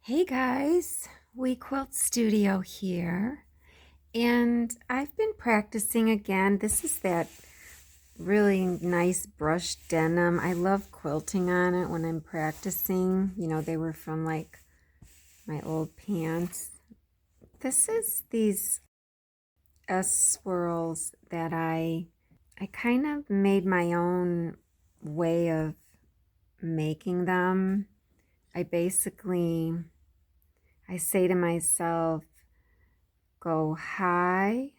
Hey guys, We Quilt Studio here, and I've been practicing again. This is that really nice brushed denim. I love quilting on it when I'm practicing. You know, they were from like my old pants. This is these S-Swirls that I kind of made my own way of making them. I say to myself, go high,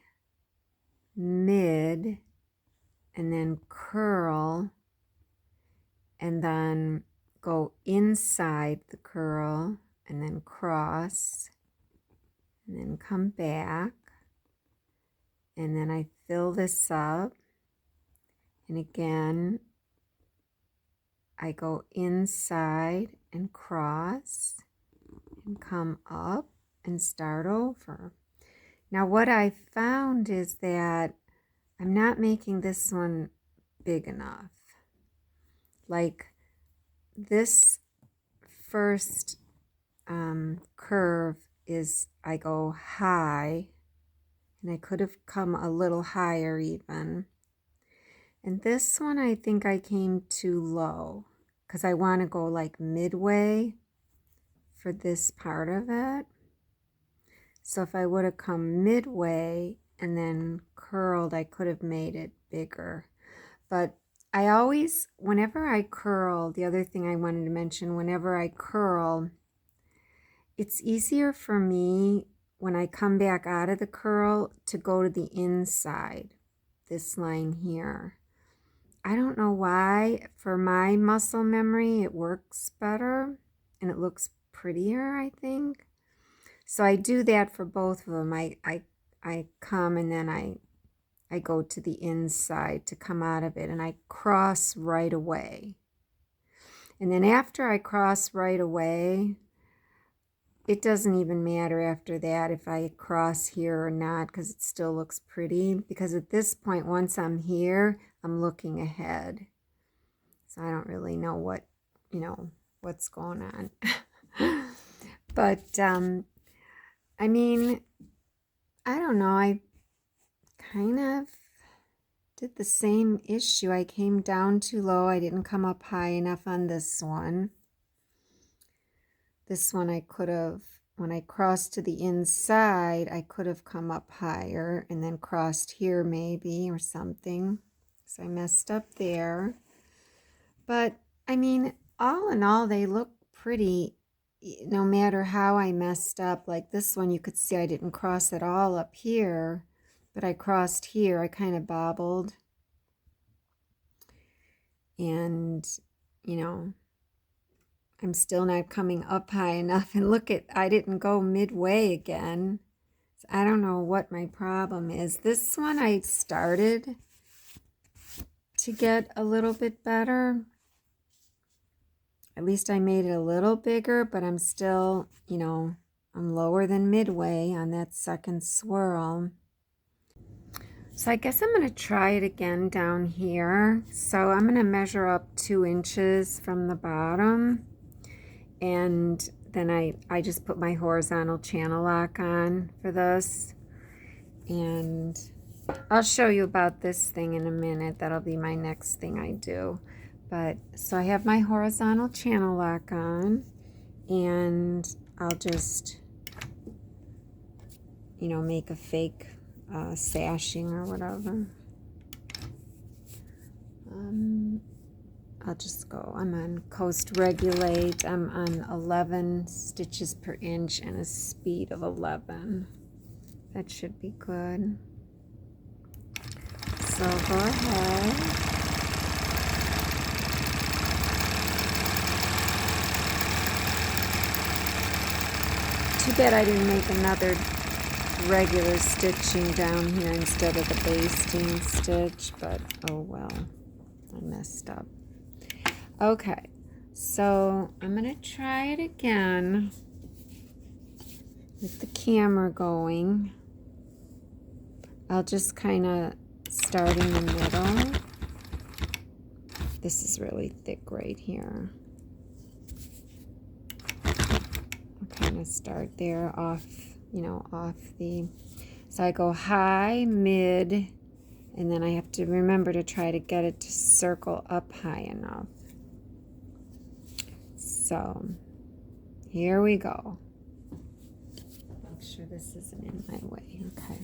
mid, and then curl, and then go inside the curl, and then cross, and then come back, and then I fill this up, and again, I go inside and cross, and come up and start over. Now what I found is that I'm not making this one big enough. Like this first curve is, I go high, and I could have come a little higher even. And this one I think I came too low because I want to go like midway for this part of it. So if I would have come midway and then curled, I could have made it bigger. But I always, whenever I curl, the other thing I wanted to mention, whenever I curl, it's easier for me when I come back out of the curl to go to the inside, this line here. I don't know why. For my muscle memory, it works better and it looks prettier, I think. So I do that for both of them. I come and then I go to the inside to come out of it, and I cross right away. And then after I cross right away, it doesn't even matter after that if I cross here or not, because it still looks pretty. Because at this point, once I'm here, I'm looking ahead. So I don't really know what's going on. But, I mean, I don't know. I kind of did the same issue. I came down too low. I didn't come up high enough on this one. This one I could have, when I crossed to the inside, I could have come up higher and then crossed here maybe or something. So I messed up there. But, I mean, all in all, they look pretty no matter how I messed up. Like this one, you could see I didn't cross at all up here, but I crossed here. I kind of bobbled. And, you know, I'm still not coming up high enough. And look at, I didn't go midway again. So I don't know what my problem is. This one I started to get a little bit better. At least I made it a little bigger, but I'm still, you know, I'm lower than midway on that second swirl. So I guess I'm going to try it again down here. So I'm going to measure up 2 inches from the bottom. And then I just put my horizontal channel lock on for this. And I'll show you about this thing in a minute. That'll be my next thing I do. But so I have my horizontal channel lock on, and I'll just, you know, make a fake sashing or whatever. I'll just go. I'm on coast regulate. I'm on 11 stitches per inch and a speed of 11. That should be good. So go ahead. Too bad I didn't make another regular stitching down here instead of the basting stitch, but oh well, I messed up. Okay, so I'm gonna try it again with the camera going. I'll just kind of start in the middle. This is really thick right here. Okay. kind of start there off, you know, off the, so I go high, mid, and then I have to remember to try to get it to circle up high enough. So here we go. Make sure this isn't in my way. Okay.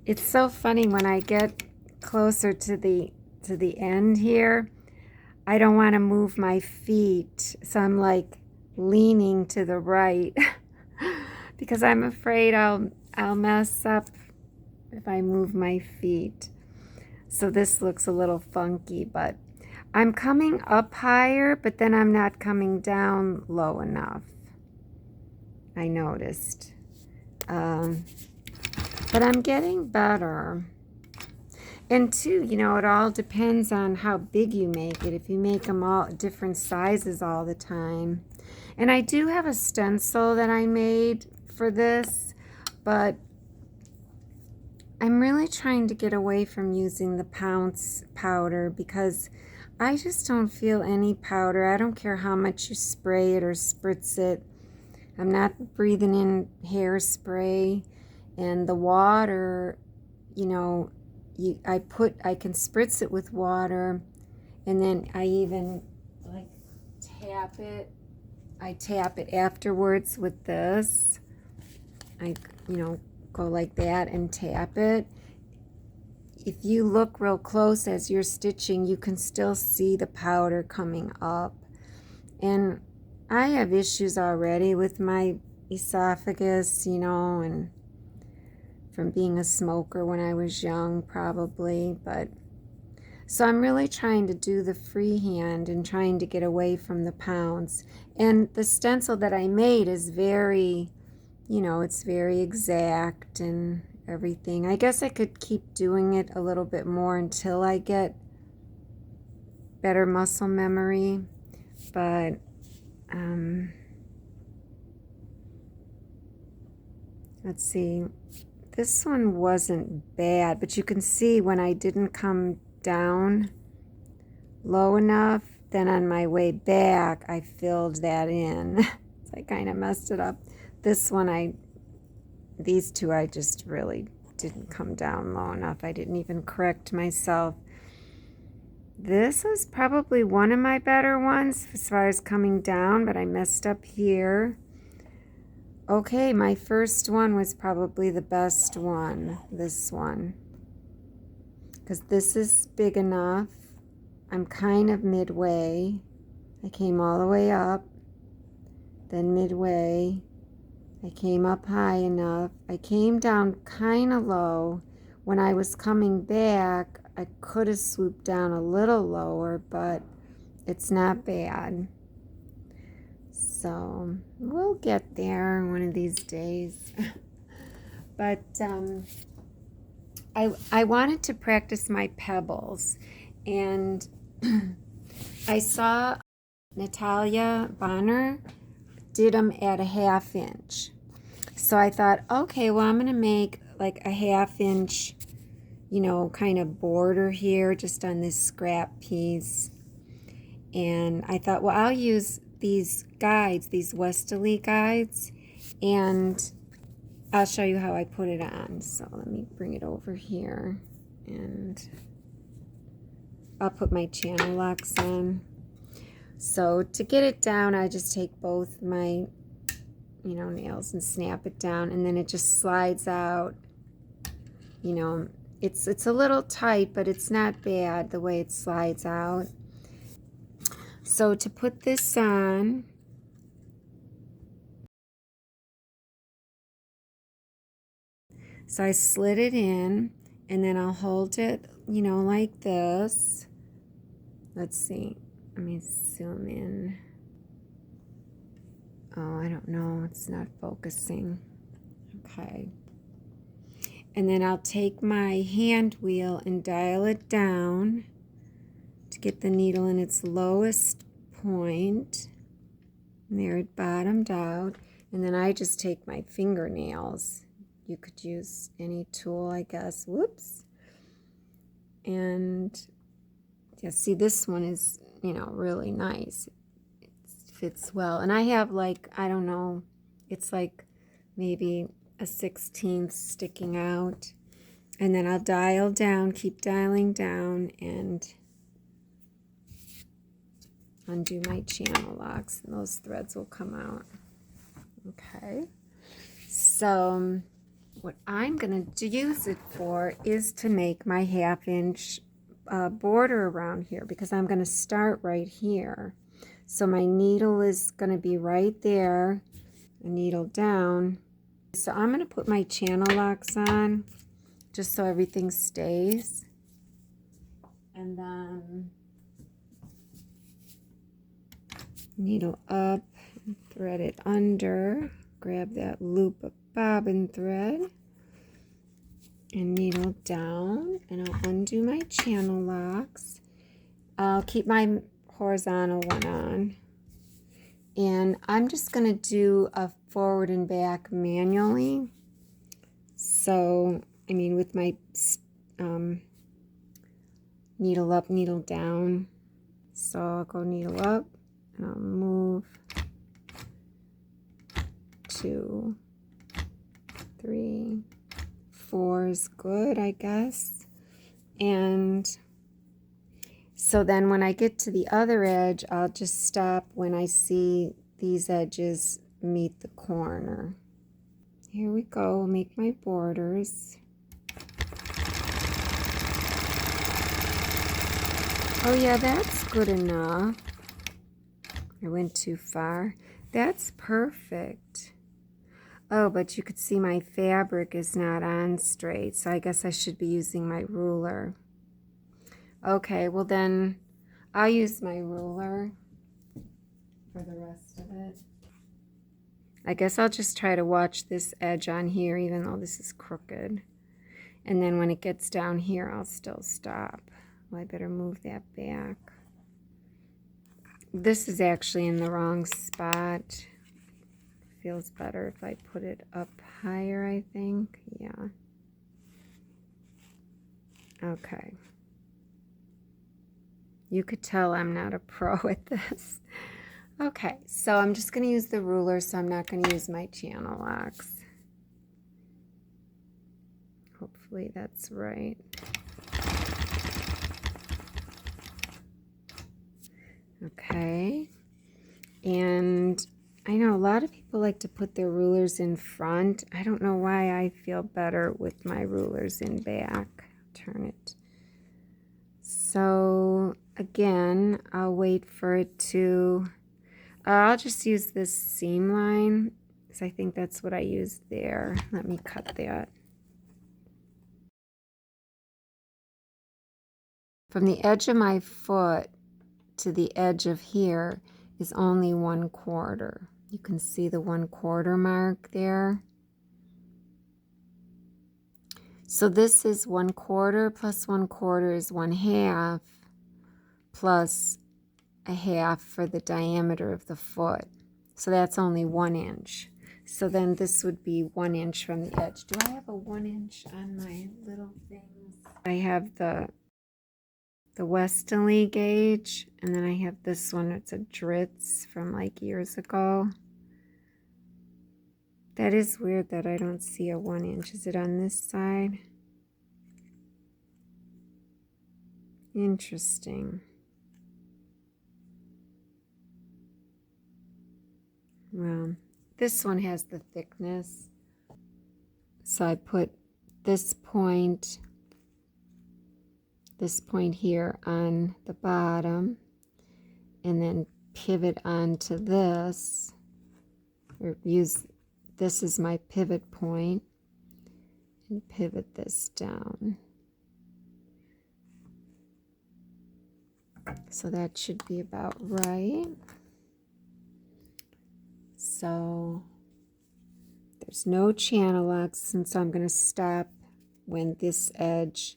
It's so funny when I get closer to the end here, I don't want to move my feet, so I'm like leaning to the right because I'm afraid I'll mess up if I move my feet. So this looks a little funky, but I'm coming up higher, but then I'm not coming down low enough. I noticed. But I'm getting better. And too, you know, it all depends on how big you make it. If you make them all different sizes all the time. And I do have a stencil that I made for this, but I'm really trying to get away from using the pounce powder because I just don't feel any powder. I don't care how much you spray it or spritz it. I'm not breathing in hairspray. And the water, you know, I can spritz it with water, and then I even like tap it. I tap it afterwards with this. I, you know, go like that and tap it. If you look real close as you're stitching, you can still see the powder coming up. And I have issues already with my esophagus, you know, and from being a smoker when I was young probably, but so I'm really trying to do the freehand and trying to get away from the pounds. And the stencil that I made is very, you know, it's very exact and everything. I guess I could keep doing it a little bit more until I get better muscle memory, but let's see. This one wasn't bad, but you can see when I didn't come down low enough, then on my way back, I filled that in. So I kind of messed it up. This one, these two, I just really didn't come down low enough. I didn't even correct myself. This was probably one of my better ones as far as coming down, but I messed up here. Okay, my first one was probably the best one, this one. Because this is big enough. I'm kind of midway. I came all the way up, then midway. I came up high enough. I came down kind of low. When I was coming back, I could have swooped down a little lower, but it's not bad. So we'll get there one of these days. But I wanted to practice my pebbles, and I saw Natalia Bonner did them at a 1/2 inch. So I thought, okay, well, I'm going to make like a 1/2 inch, you know, kind of border here just on this scrap piece. And I thought, well, I'll use these guides, these Westalee guides, and I'll show you how I put it on. So let me bring it over here, and I'll put my channel locks on. So to get it down, I just take both my, you know, nails and snap it down, and then it just slides out. You know, it's a little tight, but it's not bad the way it slides out. So to put this on, so I slid it in, and then I'll hold it, you know, like this. Let's see. Let me zoom in. Oh, I don't know. It's not focusing. Okay. And then I'll take my hand wheel and dial it down to get the needle in its lowest point. And there it bottomed out. And then I just take my fingernails. You could use any tool, I guess. Whoops. And yeah, see, this one is, you know, really nice. It fits well. And I have, like, I don't know, it's like maybe a 1/16 sticking out. And then I'll dial down, keep dialing down, and undo my channel locks, and those threads will come out. Okay. So what I'm going to use it for is to make my 1/2 inch border around here, because I'm going to start right here. So my needle is going to be right there, a needle down. So I'm going to put my channel locks on just so everything stays. And then needle up, thread it under, grab that loop of bobbin thread, and needle down, and I'll undo my channel locks. I'll keep my horizontal one on, and I'm just going to do a forward and back manually. So, I mean, with my needle up, needle down. So I'll go needle up, and I'll move 2, 3, 4 is good, I guess. And so then when I get to the other edge, I'll just stop when I see these edges meet the corner. Here we go, I'll make my borders. Oh yeah, that's good enough. I went too far. That's perfect. Oh, but you could see my fabric is not on straight, so I guess I should be using my ruler. Okay, well then I'll use my ruler for the rest of it. I guess I'll just try to watch this edge on here, even though this is crooked. And then when it gets down here, I'll still stop. Well, I better move that back. This is actually in the wrong spot. Feels better if I put it up higher, I think. Yeah. Okay. You could tell I'm not a pro at this. Okay, so I'm just going to use the ruler, so I'm not going to use my channel locks. Hopefully that's right. Okay, and I know a lot of people like to put their rulers in front. I don't know why I feel better with my rulers in back. Turn it. So again, I'll wait for it to, I'll just use this seam line, because I think that's what I used there. Let me cut that. From the edge of my foot to the edge of here is only 1/4. You can see the 1/4 mark there. So this is 1/4 plus 1/4 is 1/2 plus 1/2 for the diameter of the foot. So that's only 1 inch. So then this would be 1 inch from the edge. Do I have a 1 inch on my little things? I have the Westalee gauge, and then I have this one. It's a Dritz from like years ago. That is weird that I don't see a 1 inch. Is it on this side? Interesting. Well, this one has the thickness. So I put this point here on the bottom and then pivot onto this, or use this as my pivot point and pivot this down. So that should be about right. So there's no channel locks, and so I'm going to stop when this edge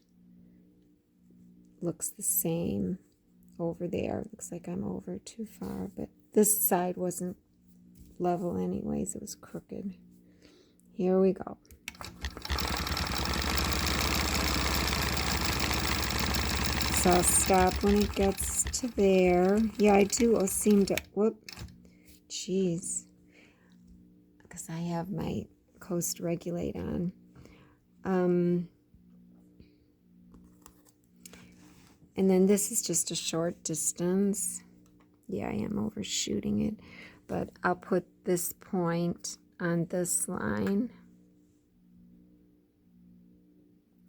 looks the same over there. Looks like I'm over too far, but this side wasn't level anyways. It was crooked. Here we go. So I'll stop when it gets to there. Yeah, I do seem to, whoop, jeez. Because I have my coast regulate on. And then this is just a short distance. Yeah, I am overshooting it. But I'll put this point on this line.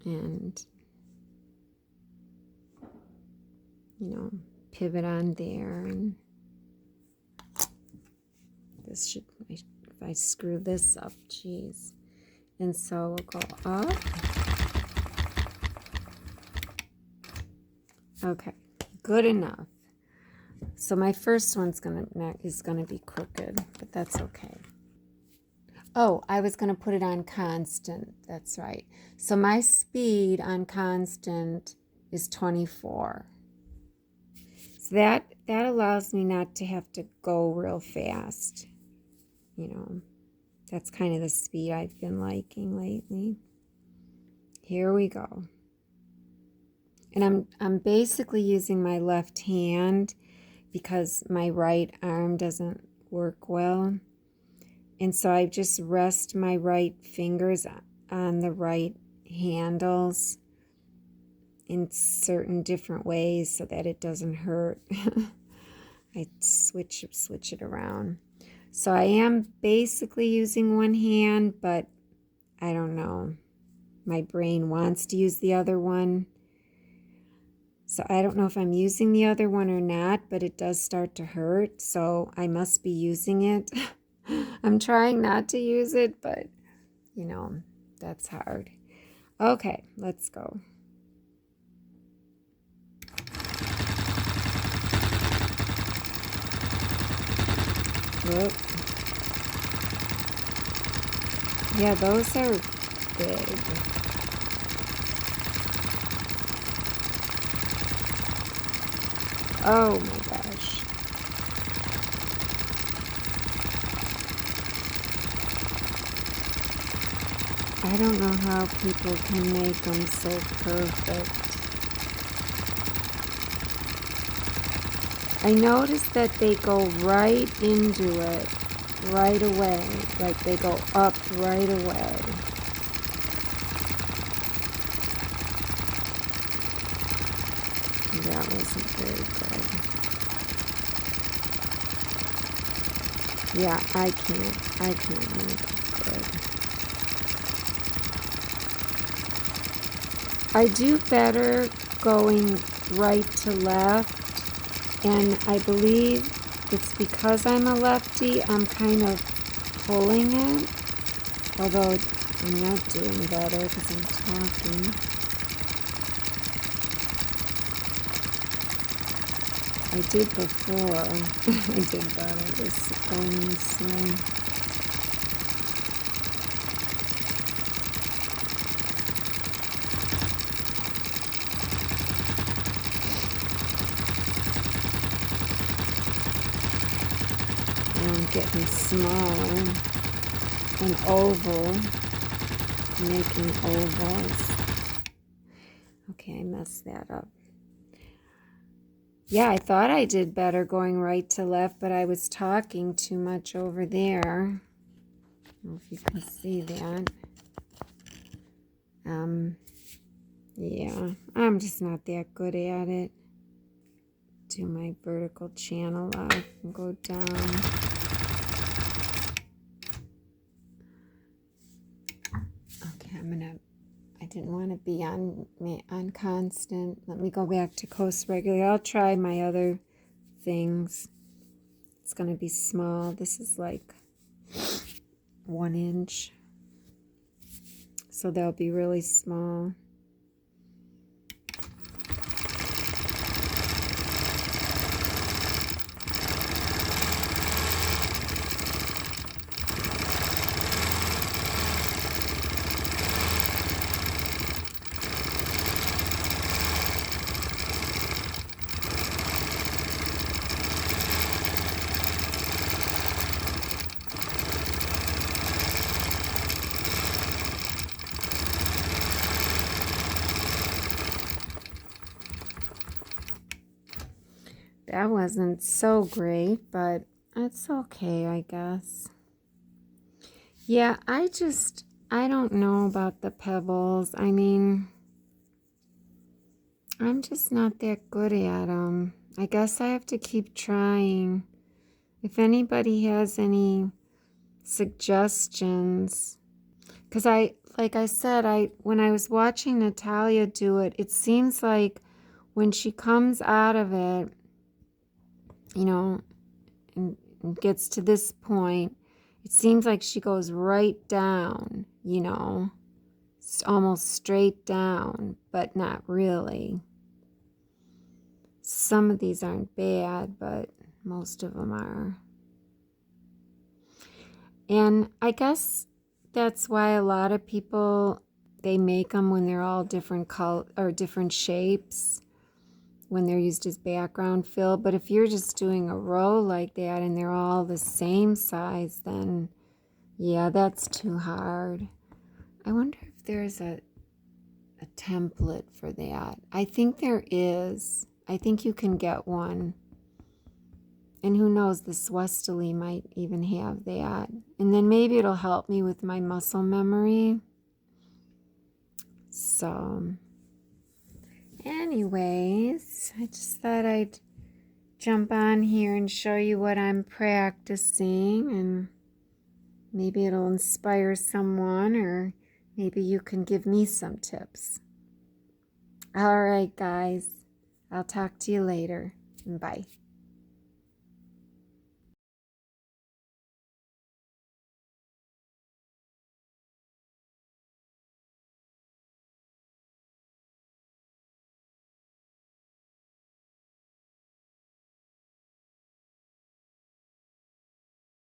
And, you know, pivot on there. And this should, if I screw this up, geez. And so we'll go up. Okay, good enough. So my first one's is gonna be crooked, but that's okay. Oh, I was gonna put it on constant. That's right. So my speed on constant is 24. So that allows me not to have to go real fast. You know, that's kind of the speed I've been liking lately. Here we go. And I'm basically using my left hand because my right arm doesn't work well. And so I just rest my right fingers on the right handles in certain different ways so that it doesn't hurt. I switch it around. So I am basically using one hand, but I don't know. My brain wants to use the other one. So I don't know if I'm using the other one or not, but it does start to hurt, so I must be using it. I'm trying not to use it, but, you know, that's hard. Okay, let's go. Whoop. Yeah, those are big. Oh my gosh. I don't know how people can make them so perfect. I noticed that they go right into it right away. Like they go up right away. That wasn't very good. Yeah, I can't make it good. I do better going right to left, and I believe it's because I'm a lefty, I'm kind of pulling it, although I'm not doing better because I'm talking. I did before. I did better this going this way. I'm getting smaller. An oval. Making ovals. Okay, I messed that up. Yeah, I thought I did better going right to left, but I was talking too much over there. I don't know if you can see that. Yeah, I'm just not that good at it. Do my vertical channel up and go down. Okay, I didn't want to be on constant. Let me go back to coast regular. I'll try my other things. It's going to be small. This is like 1 inch. So they'll be really small. That wasn't so great, but it's okay, I guess. Yeah, I don't know about the pebbles. I mean, I'm just not that good at them. I guess I have to keep trying. If anybody has any suggestions, because like I said, when I was watching Natalia do it, it seems like when she comes out of it, you know, and gets to this point, it seems like she goes right down, you know, almost straight down, but not really. Some of these aren't bad, but most of them are. And I guess that's why a lot of people, they make them when they're all different color or different shapes, when they're used as background fill. But if you're just doing a row like that and they're all the same size, then yeah, that's too hard. I wonder if there's a template for that. I think there is. I think you can get one. And who knows, this Westalee might even have that. And then maybe it'll help me with my muscle memory. So, anyways, I just thought I'd jump on here and show you what I'm practicing. And maybe it'll inspire someone, or maybe you can give me some tips. All right, guys. I'll talk to you later. Bye.